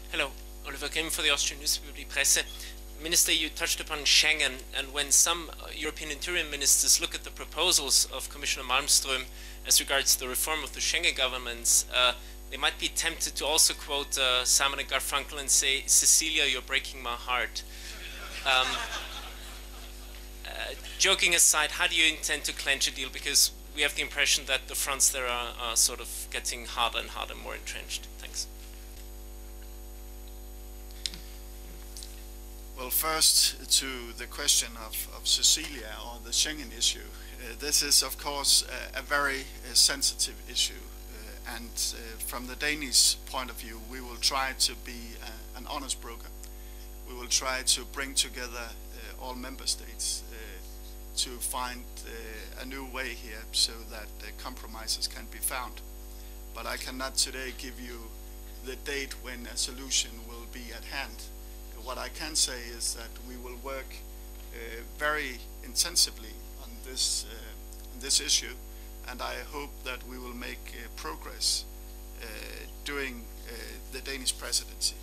Hello, Oliver Grimm for the Austrian newspaper Die Presse. Minister, you touched upon Schengen, and when some European interior ministers look at the proposals of Commissioner Malmström as regards the reform of the Schengen governments, they might be tempted to also quote Simon and Garfunkel and say, "Cecilia, you're breaking my heart." Joking aside, how do you intend to clench a deal? Because we have the impression that the fronts there are sort of getting harder and harder, more entrenched. Thanks. Well, first to the question of Cecilia or the Schengen issue. This is, of course, a very sensitive issue. And from the Danish point of view, we will try to be an honest broker. We will try to bring together all member states to find a new way here so that compromises can be found. But I cannot today give you the date when a solution will be at hand. What I can say is that we will work very intensively on this issue, and I hope that we will make progress during the Danish presidency.